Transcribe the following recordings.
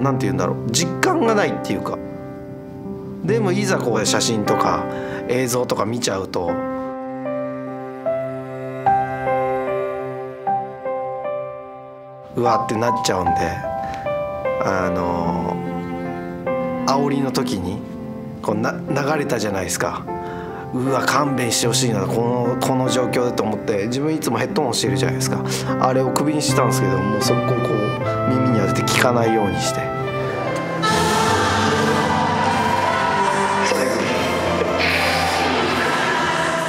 なんて言うんだろう、実感がないっていうか。でもいざここで写真とか映像とか見ちゃうと、うわってなっちゃうんで、煽りの時にこう流れたじゃないですか。うわ勘弁してほしいな、この状況だと思って、自分いつもヘッドホンしてるじゃないですか。あれを首にしてたんですけど、もうそこをこう耳に当てて聞かないようにして。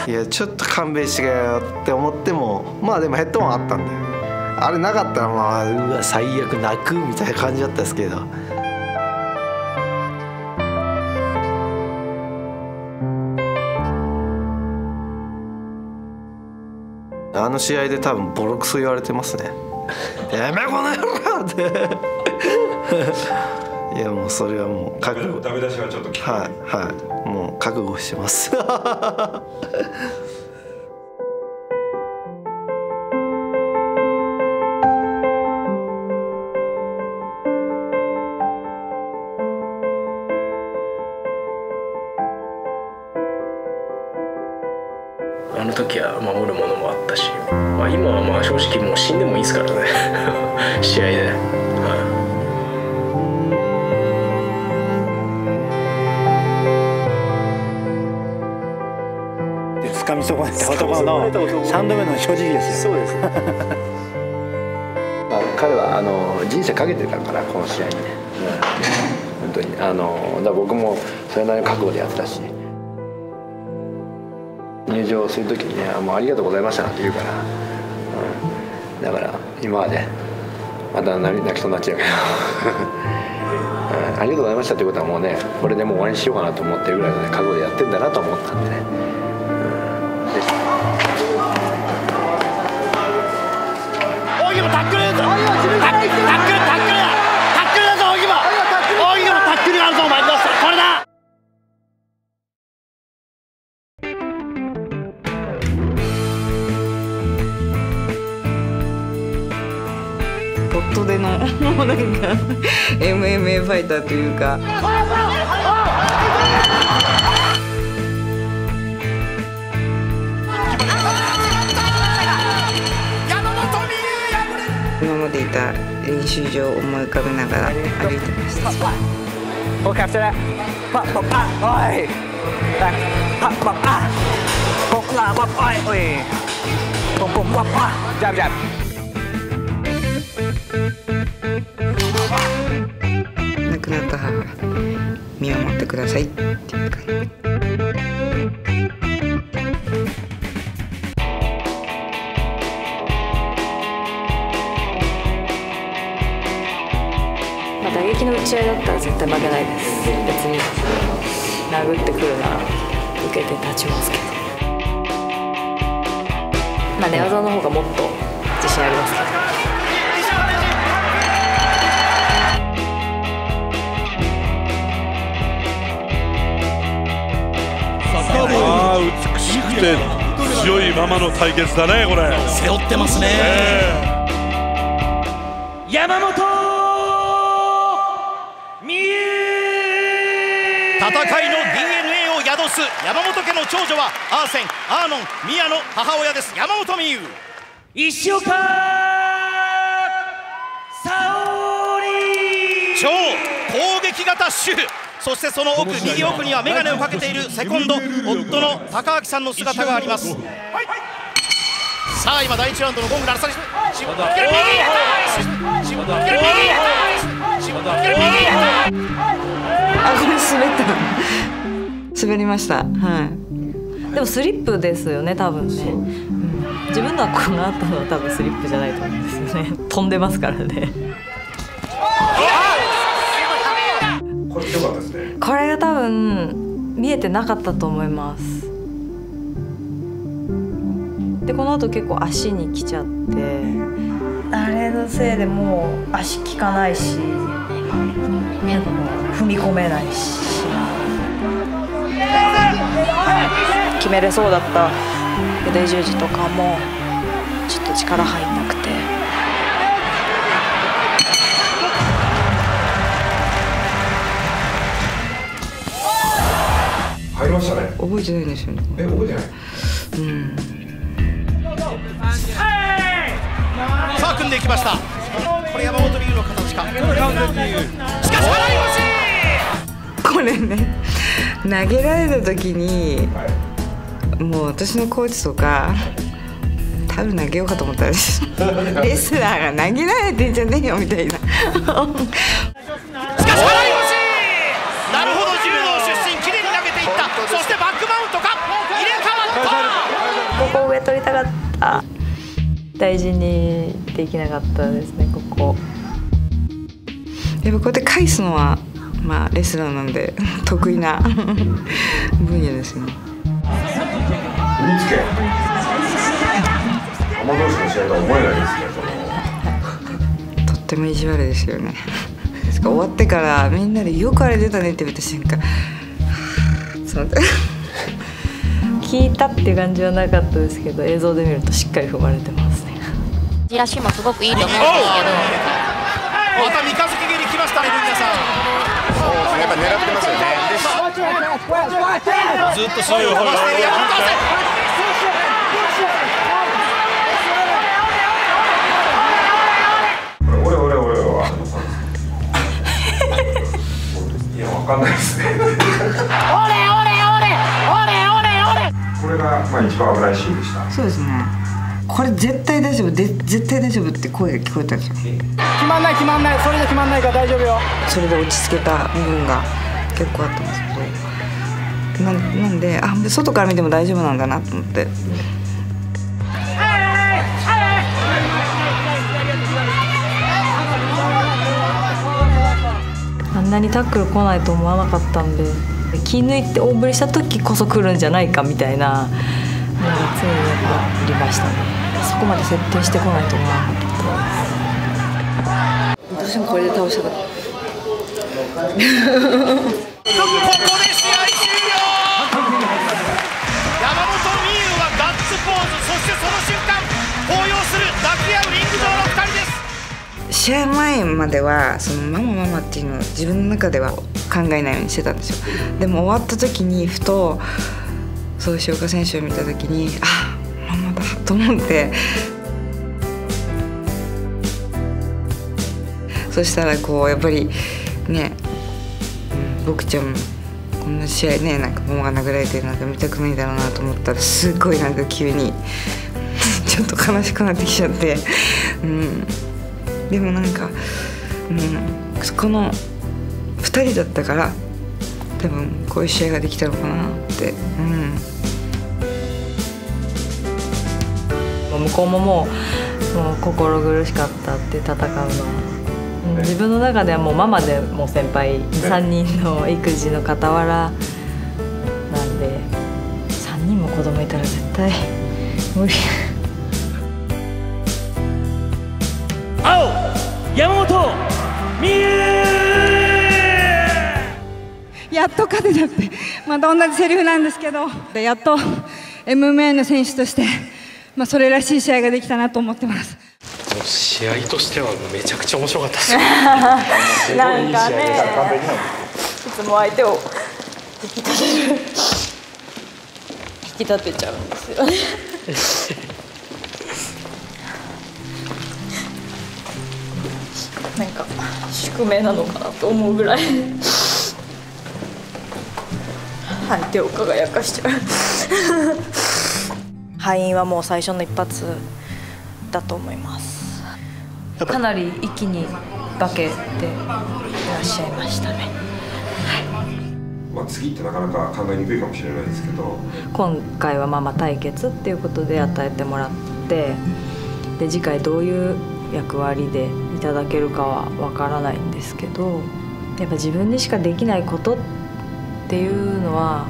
いやちょっと勘弁してくれよって思っても、まあでもヘッドホンあったんで、あれなかったらまあうわ最悪泣くみたいな感じだったんですけど。あの試合で多分ボロクソ言われてますね。やめこの野郎っていやもうそれはもう覚悟、ダメ出しはちょっとはいはい、もう覚悟してますあの時は守るものもあったし、まあ、今はまあ正直もう死んでもいいですからね試合で、で掴み損ねた男の3度目の正直ですよ。そうですまあ彼は人生かけてるからこの試合にね、本当にだから僕もそれなりの覚悟でやってたし、入場する時にね「もうありがとうございました」なんて言うから、だから今までまた泣きそうになっちゃうけどありがとうございましたということはもうね、これでもう終わりにしようかなと思ってるぐらいの、ね、覚悟でやってんだなと思ったんでね。大木もタックルだぞ、タックルだぞ大木も、大木もタックルがあるぞお前、これだ。ポットでのもうなんかMMA ファイターというか、今までいた練習場を思い浮かべながら歩いてました。おキャプテンパッパッパおいパッパッパポッパッパおいポッポッパッパジャブジャブ。亡くなった母、見守ってくださいっていう感じ。打撃の打ち合いだったら絶対負けないです。別に殴ってくるなら受けて立ちますけど、まあ寝技の方がもっと自信ありますけど。美しくて強いママの対決だね、これ。背負ってますね、山本美優。戦いの DNA を宿す山本家の長女はアーセン、アーノン、ミヤの母親です。山本美優、石岡沙織、超攻撃型主婦。そしてその奥、右奥には眼鏡をかけているセコンド、夫の高明さんの姿があります。さあ今第1ラウンドのゴング鳴らされ、絞って右、絞って右、絞って右。あ、これ滑った滑りました。はい。でもスリップですよね、多分ね。自分のはこの後の多分スリップじゃないと思うんですよね。飛んでますからね。これ良かったですね。これが多分見えてなかったと思います。でこの後結構足に来ちゃって、あれのせいでもう足効かないし、踏み込めないし、決めれそうだった腕十字とかもちょっと力入んなくて。ましたね。覚えてないんですよね。覚えてない。さあ組んでいきました。これ山本美優の形か。しかし払い腰。これね、投げられた時に、もう私のコーチとか多分投げようかと思ったんですレスラーが投げられてんじゃねえよみたいなしかし払い腰。なるほど、柔道出身、綺麗に投げていった。そしてバックマウントか、入れ替わった。ここ上取りたかった。大事にできなかったですね、ここ。やっぱこうやって返すのはまあレスラーなんで得意な分野ですね。踏みつけ。アマ同士の試合とは思えないですね。とっても意地悪ですよね。終わってからみんなでよくあれ出たねって言った瞬間、聞いたっていう感じはなかったですけど、映像で見るとしっかり踏まれてますね。じらしもすごくいいと思うんですけど。また三日月蹴り来ましたね、ルミナさん。そうですね、やっぱ狙ってますよね。ずっと試合を回している山本選手。いや、わかんないですね。これがまあ一番危ないシーンでした。そうですね。これ絶対大丈夫で、絶対大丈夫って声が聞こえたんですよ。決まんない決まんない、それで決まんないから大丈夫よ。それで落ち着けた部分が結構あったんですけど、なんで外から見ても大丈夫なんだなと思って。あんなにタックル来ないと思わなかったんで、気抜いて大振りした時こそ来るんじゃないかみたいなのが常にやっぱありましたね。そこまで設定してこないと思わなかった。どうしてもこれで倒したかった。ここで試合終了。山本美優はガッツポーズ、そしてその瞬間抱擁する、抱き合うリング上の2人です。試合前まではそのママっていうのを自分の中では考えないようにしてたんですよ。でも終わった時にふとそう塩岡選手を見た時にママだと思って、そしたらこうやっぱりね、僕ちゃんもこんな試合ね、なんかママが殴られてるなんか見たくないだろうなと思ったら、すごいなんか急にちょっと悲しくなってきちゃって、でもなんか、この2人だったから多分こういう試合ができたのかなって。向こうももう心苦しかったって戦うのは、自分の中ではもうママでもう先輩3人の育児の傍らなんで、3人も子供いたら絶対無理。青山本美優。やっと勝てたってまた同じセリフなんですけど、やっと MMA の選手として、それらしい試合ができたなと思ってます。試合としてはめちゃくちゃ面白かったですなんかね、いつも相手を引き立てちゃうんですよね。なんか宿命なのかなと思うぐらい相手を輝かしちゃう。敗因はもう最初の一発だと思います。かなり一気に化けていらっしゃいましたね。次ってなかなか考えにくいかもしれないですけど、今回はママ対決っていうことで与えてもらって、で次回どういう役割でいただけるかはわからないんですけど、やっぱ自分にしかできないことっていうのは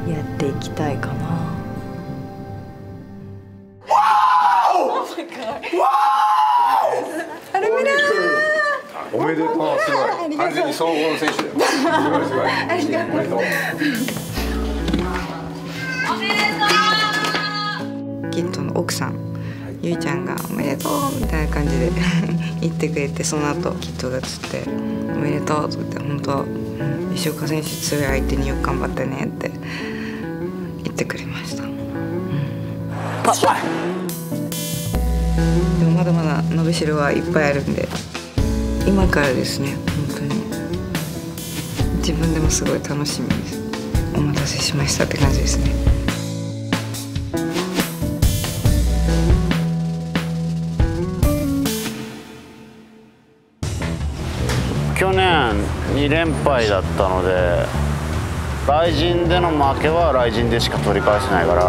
やっていきたいかな。おめでとう。すごい。完全に総合の選手だよ。すごい。ありがとう。キッドの奥さん、ゆいちゃんが「おめでとう」みたいな感じで言ってくれて、その後キッドがつって「おめでとう」って言って、本当石岡選手強い相手によく頑張ったねって言ってくれました。でもまだまだ伸びしろはいっぱいあるんで、今からですね。本当に自分でもすごい楽しみです。お待たせしましたって感じですね。去年2連敗だったので、RIZINでの負けはRIZIN deしか取り返せないから。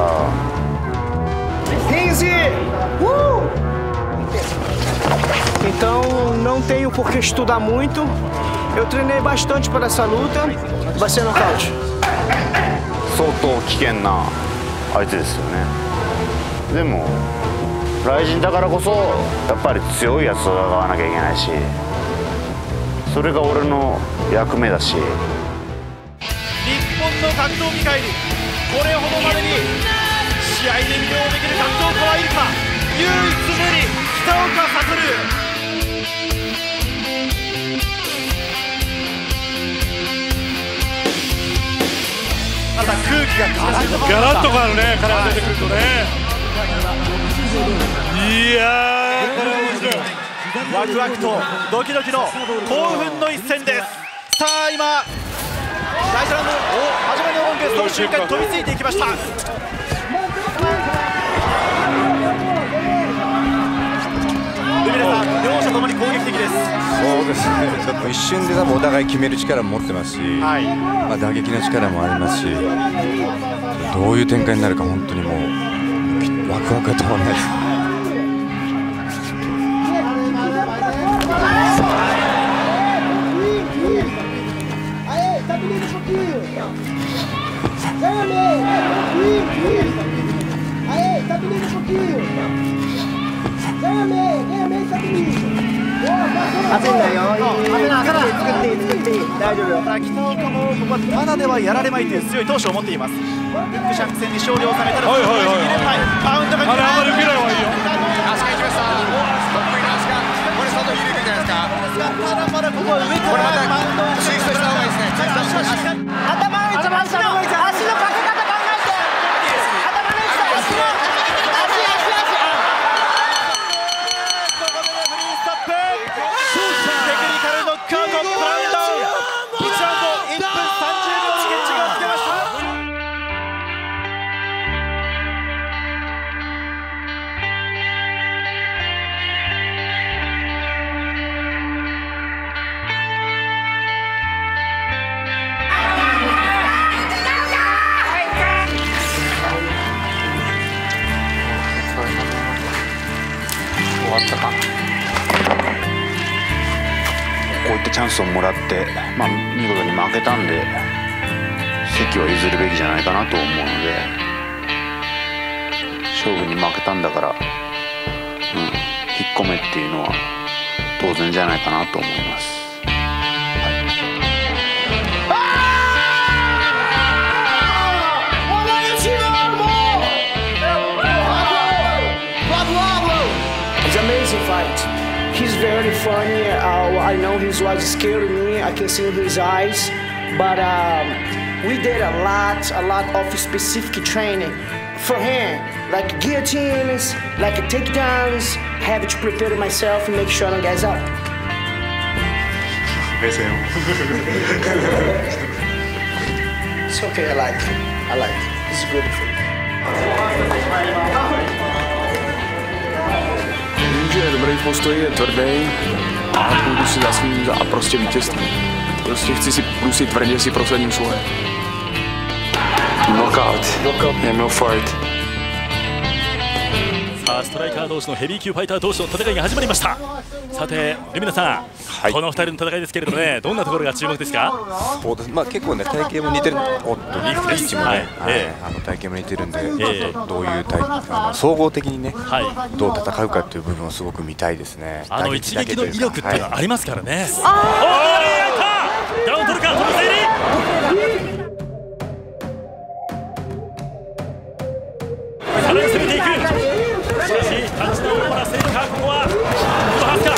Então não tenho por que estudar muito. Eu treinei bastante para essa luta. Vai ser nocaute. 相当危険な相手ですよね。でもRIZINだからこそやっぱり強いやつと戦わなきゃいけないし、それが俺の役目だし。日本の格闘技界にこれほどまでに試合で魅了できる格闘家はいるか。唯一無二北岡悟。また空気がガラッと変わるね、彼が出てくるとね。いやー、これ面白い。ワクワクとドキドキの興奮の一戦です。さあ今第1ラウンド始まりのロング、その瞬間に飛びついていきました。ルミネさん、両者ともに攻撃的です。そうですね、ちょっと一瞬で多分お互い決める力も持ってますし、まあ打撃の力もありますし、どういう展開になるか本当にもうワクワクが止まらないです。熱いんだよ。作っていい、大丈夫よ。北岡もここはただではやられまいという強い闘志を持っています。フックシャンク戦に勝利を収めたら、2連敗、マウントが来た。あまり受けない方がいいよ。足がいきました。得意な足が、これ相当有利じゃないですか。ただまだここは上からマウンドをツイストした方がいいですね。頭の位置、足のかけ方考えて。頭の位置と足。こういったチャンスをもらって、まあ、見事に負けたんで席は譲るべきじゃないかなと思うので、勝負に負けたんだから、引っ込めっていうのは当然じゃないかなと思います。Amazing fight. He's very funny. I know he was scared of me. I can see in his eyes. But we did a lot of specific training for him, like guillotines, like takedowns. Have to prepare myself and make sure I don't guys up. It's okay. I like it. It's good for me. Je dobrý postoj, je tvrdý a půjdu si za svým a prostě vítězství. Prostě jdu si tvrdě si prosadím svoje. Knockout. Yeah, no fight. さあストライカー同士のヘビー級ファイター同士の戦いが始まりました。さてルミナさん、この2人の戦いですけれどもね、どんなところが注目ですか？そうです、まあ、結構ね体型も似てる、おっとリーチもね、体型も似てるんで、どういう総合的にね、どう戦うかという部分をすごく見たいですね。一撃の威力っていうのはありますからね。ダウン取るか、飛び入り。さらに攻めていく。しかし立ち直らせるか、ここはハスカ。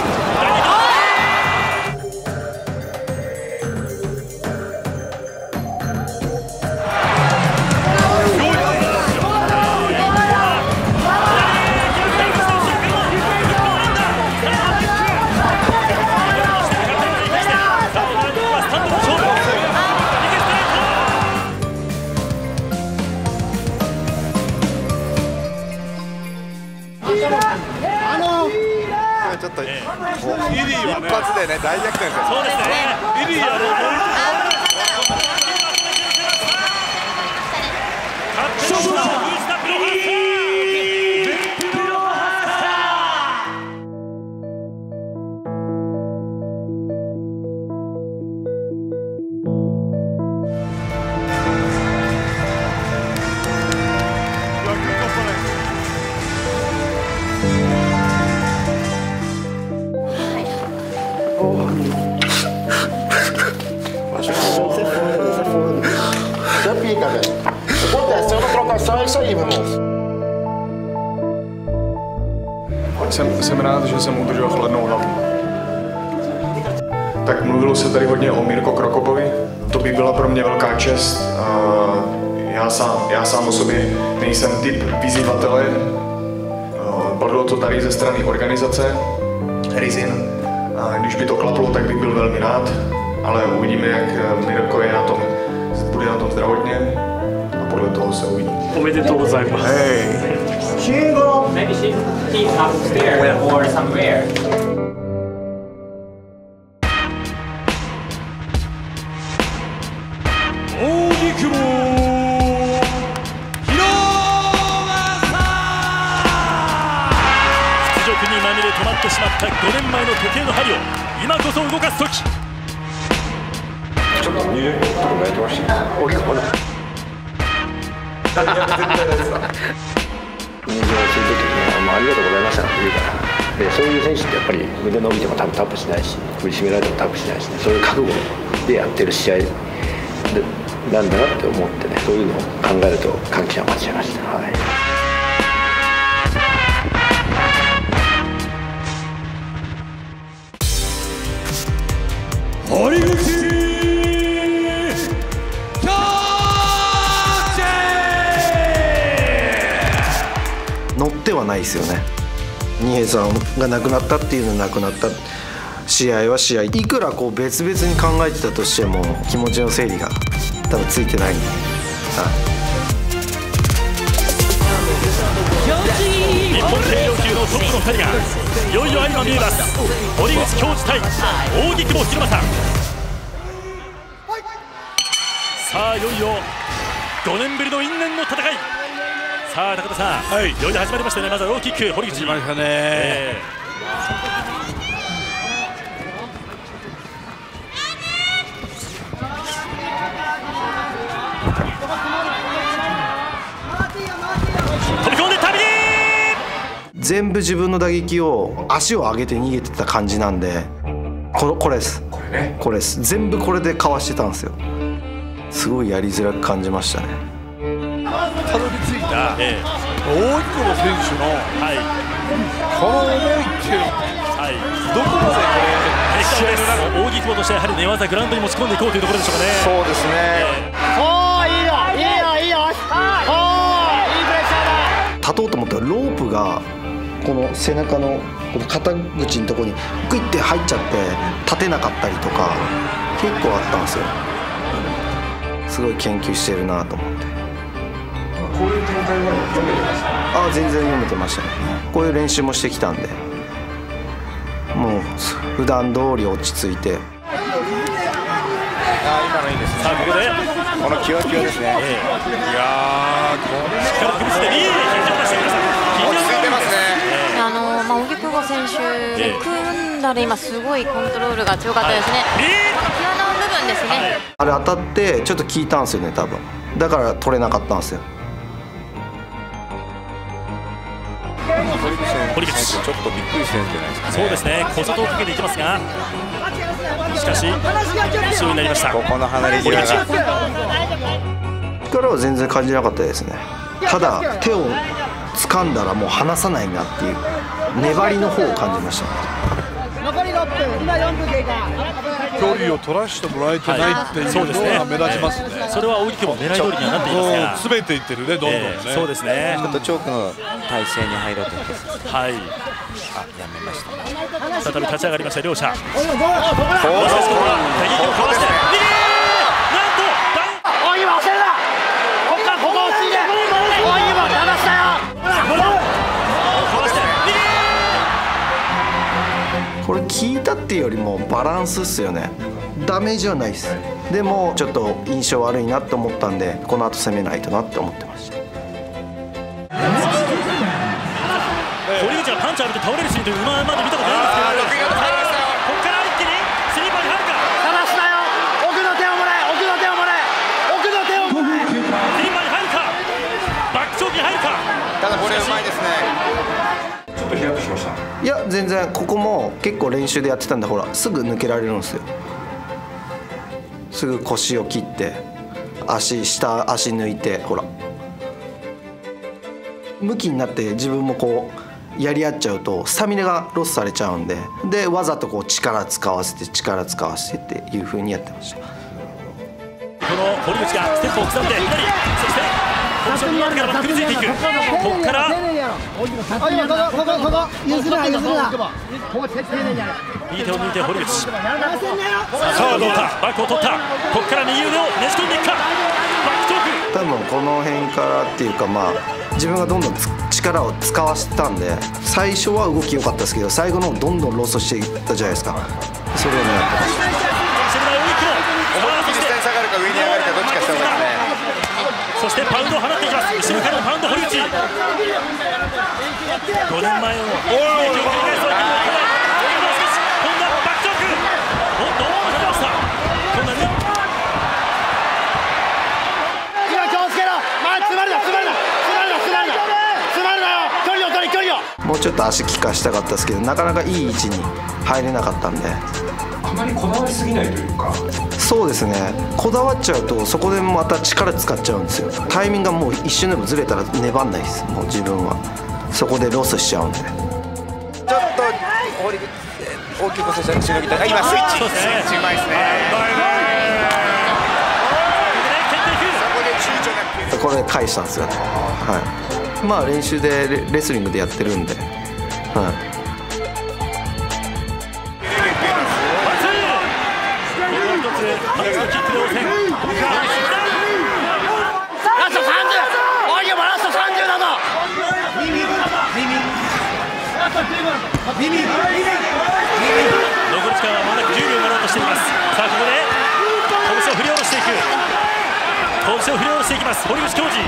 一発でね大逆転です。そうですね。イリアのJsem rád, že jsem udržel chladnou hlavu. Tak mluvilo se tady hodně o Mirko Krokopovi. To by byla pro mě velká čest. Já sám o sobě nejsem typ vyzývatele. Padlo to tady ze strany organizace Rizin. Když by to klaplo, tak bych byl velmi rád. Ale uvidíme, jak Mirko je na tom, bude na tom zdravotně. A podle toho se uvidí. おめでとうございます。Shingo! Maybe he's upstairs or somewhere. にまみれ止まってしまった5年前の時計の針を今こそ動かす時。ちょっと入れとか泣いてましたよ。俺がほら入場する時にありがとうございましたって言うからで、そういう選手ってやっぱり腕伸びても多分タップしないし、首絞められてもタップしないし、ね、そういう覚悟でやってる試合なんだなって思ってね、そういうのを考えると歓喜は待ちました。はい。堀口乗ってはないですよね。二平さんが亡くなったっていうのは亡くなった試合は試合、いくらこう別々に考えてたとしても気持ちの整理が多分ついてないんで、日本軽量級のトップの2人がいよいよ相まみえます。堀口恭司対扇久保博正。さあいよいよ5年ぶりの因縁の戦い。さあ高田さん、いよいよ始まりましたね。まずはローキック、堀口。始まりましたね。飛び込んで旅。全部自分の打撃を足を上げて逃げてた感じなんで、これです。これです。全部これでかわしてたんですよ。すごいやりづらく感じましたね。たどり着いた大久保選手のこの思いっていうのはどこまでこれ試合の中、扇久保としてはやはり寝技グラウンドに持ち込んでいこうというところでしょうかね。そうですね。いいよいいよいいよ、いいプレッシャーだ。立とうと思ったらロープがこの背中のこの肩口のところにグイッて入っちゃって立てなかったりとか結構あったんですよ。すごい研究してるなと思って。こういう展開は読めてました？全然読めてましたね。こういう練習もしてきたんで、もう普段通り落ち着いて。今のいいですね。さあここでこのキワキワですね。いやー、これしっかり組み捨てに落ち着いてますね。荻久保選手で組んだら今すごいコントロールが強かったですね。際の部分ですね。あれ当たってちょっと効いたんですよね、多分。だから取れなかったんですよ。堀口ちょっとびっくりしてるんじゃないですかね。そうですね。小外をかけていきますが、しかし後ろになりました。ここの離れ際が力は全然感じなかったですね。ただ手を掴んだらもう離さないなっていう粘りの方を感じました。残り6分、今4分経過。距離を取らせてもらえてないっていうのが目立ちますね。それは扇久保狙い通りにはなっていますが、詰めていってるね、どんどんね。そうですね。ちょっとチョークの体勢に入ろうとしてます。はい。やめました。再び立ち上がりました両者。おい、今押せるな。ここ落ちて。おい、今流したよ。これれ聞いたっていうよりもバランスっすよね。ダメージはないです。でもちょっと印象悪いなって思ったんで、この後攻めないとなって思ってました。堀口がパンチを浴びて倒れるシーンというのはまだ見たことないんですけど、ここから一気にスリーパーに入るか。離すなよ。奥の手をもらえ、奥の手をもらえ、奥の手をもらえ。スリーパーに入るか、バックチョークに入るか。ただこれうまいですね。ちょっとヒヤッとしました。いや全然、ここも結構練習でやってたんで、ほらすぐ抜けられるんですよ。すぐ腰を切って下足抜いて、ほら向きになって自分もこうやり合っちゃうとスタミナがロスされちゃうんで、わざとこう力使わせてっていう風にやってました。この堀口がステップを刻んで左、そしてポジションになってから組みついていく。ここから右手を抜いて堀口、さあどうだ、バックを取った。ここから右腕をねじ込んでいくか。バックチョーク。多分この辺からっていうか、自分がどんどん力を使わせてたんで、最初は動き良かったですけど、最後のどんどんロスしていったじゃないですか。それをね、思いっきり下に下がるか上に上がるかどっちかした方がいいですね。そしてパウンドを放っていきます。後ろからのパウンド堀口。5年前の影響を繰り返すわけにはいかない。今度はバックチョーク。おっと離れました。今度は今気をつけろ。詰まるな、詰まるな、詰まるなよ。距離を取り、距離を。もうちょっと足利かしたかったですけど、なかなかいい位置に入れなかったんで。あまりこだわりすぎないというか。そうですね、こだわっちゃうとそこでまた力使っちゃうんですよ。タイミングがもう一瞬でもずれたら粘んないです。もう自分はそこでロスしちゃうんで。ちょっと堀口大きくしのぎたい。今スイッチうまいですね。これで返したんですよね。はい、練習でレスリングでやってるんで、はい。ラスト30、おいよ、ラスト30だぞ。残り時間はまもなく10秒になろうとしています。さあここで拳を振り下ろしていく。拳を振り下ろしていきます堀口恭司。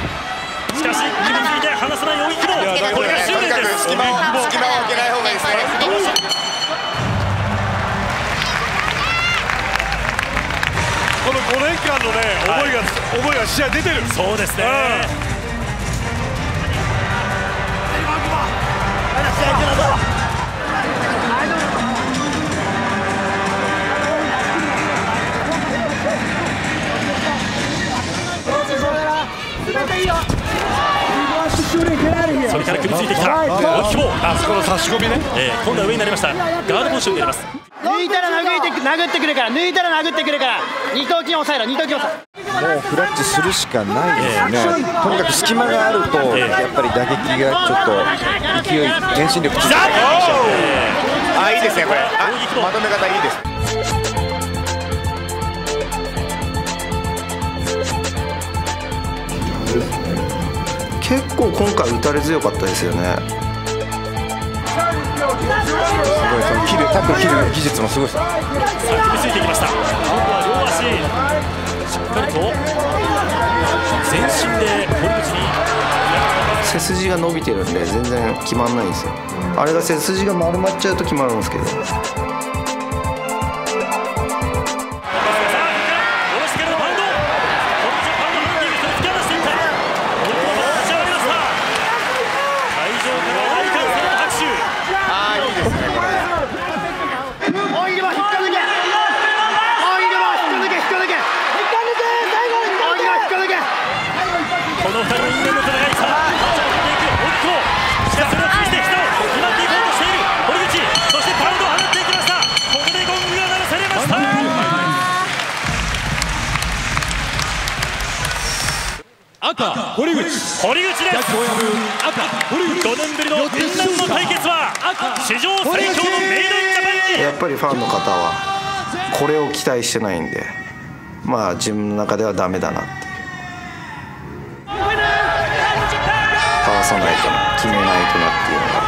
しかし組みついて離さない荻久保。これが執念です。隙間を空けない方がいいですね。この5年間のね、思いが試合出てる。そうですね。それから組みついてきた荻久保。あそこの差し込みね。今度は上になりました。ガードポジションでやります。抜いたら殴ってくるから、抜いたら殴ってくるから、二頭筋抑えろ、二頭筋抑えろ。もうフラッチするしかないですね。とにかく隙間があると、やっぱり打撃がちょっと勢い、遠心力ついていいですねこれ。まとめ方いいです。結構今回打たれ強かったですよね。すごい、そのタックル切る技術もすごいです。さあ組みついていきました。今度は両足しっかりと全身で堀口に。背筋が伸びてるんで全然決まんないんですよ。あれが背筋が丸まっちゃうと決まるんですけど。堀口です。5年ぶりの因縁の対決は史上最強のメイドインジャパンに。やっぱりファンの方はこれを期待してないんで、自分の中ではダメだなっていう、かわさないとな、決めないとなっていうのが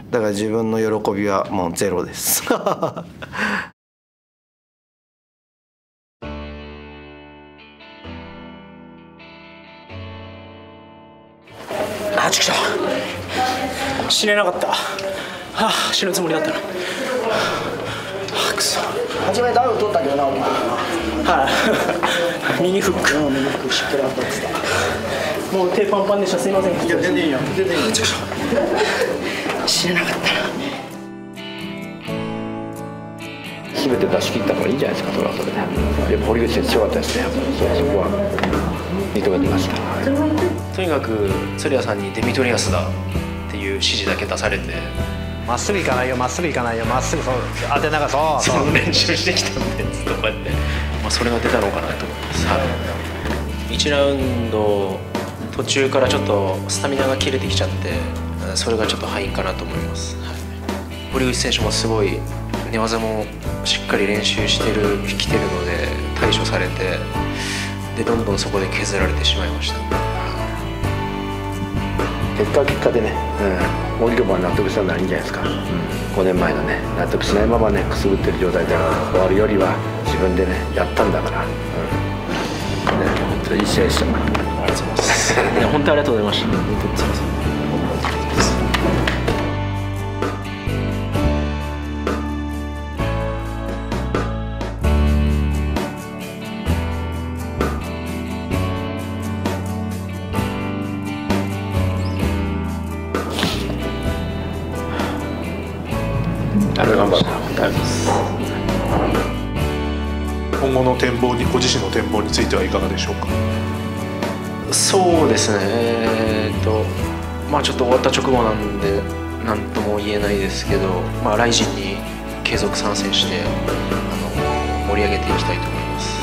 だから自分の喜びはもうゼロですあ、ちくしょう、死ねなかった。はあ、死ぬつもりだったな。はあ、くそ。初めダウン取ったけどな、俺の時は。はい右フック。右フックしっかり当たってた。もう手パンパンでした。すいません。いや、全然いいよ。全然いいよ。ちくしょう、死ねなかったな。全て出し切ったからいいんじゃないですか、それはそれで。で、堀口選手強かったですね、そこは認めてました。とにかく鶴谷さんにデミトリアスだっていう指示だけ出されて、まっすぐ行かないよ、まっすぐ行かないよ、まっすぐそう当てながら、そうその練習してきたんでずっとこうやって、それが出たのかなと思います。はい、1ラウンド途中からちょっとスタミナが切れてきちゃって、それがちょっと敗因かなと思います。はい、堀口選手もすごい寝技もしっかり練習してきてるので対処されて、でどんどんそこで削られてしまいました。結果でね、森久保は納得したんならいいんじゃないですか。5年前のね、納得しないままねくすぶってる状態で終わるよりは自分でねやったんだから、それいい試合でした。ありがとうございます。いや本当にありがとうございました。本当にすいません。今後の展望に、ご自身の展望についてはいかがでしょうか。そうですね、ちょっと終わった直後なんで何とも言えないですけど、ライジンに継続参戦して盛り上げていきたいと思います。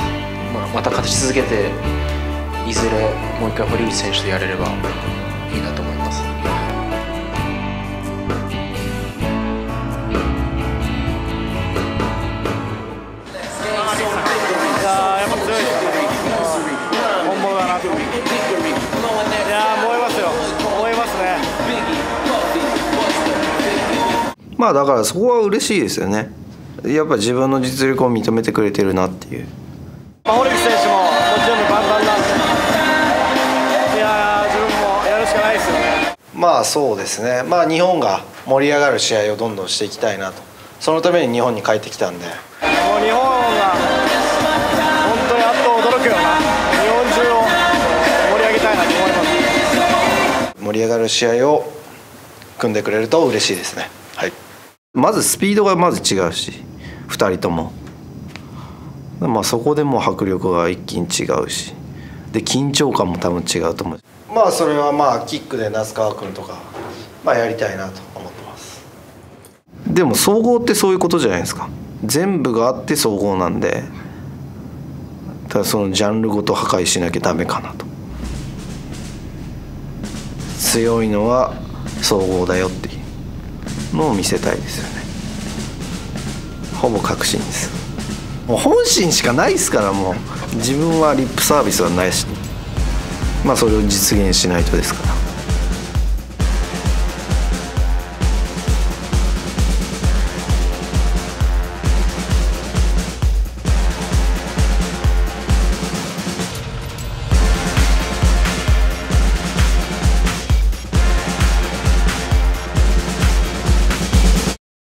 また勝ち続けて、いずれもう一回堀口選手とやれればいいなと思います。だからそこは嬉しいですよね。やっぱ自分の実力を認めてくれてるなっていう。堀口選手ももちろん万々なんで、いや自分もやるしかないですよね。そうですね。日本が盛り上がる試合をどんどんしていきたいなと。そのために日本に帰ってきたんで。もう日本が本当にあっと驚くような日本中を盛り上げたいなと思います。盛り上がる試合を組んでくれると嬉しいですね。はい。まずスピードがまず違うし、2人とも。そこでもう迫力が一気に違うし、で緊張感も多分違うと思う。それはキックで那須川君とかやりたいなと思ってます。でも総合ってそういうことじゃないですか。全部があって総合なんで、ただそのジャンルごと破壊しなきゃダメかなと。強いのは総合だよっていうのを見せたいですよね。ほぼ確信です。もう本心しかないですから。もう自分はリップサービスはないし、それを実現しないとですから。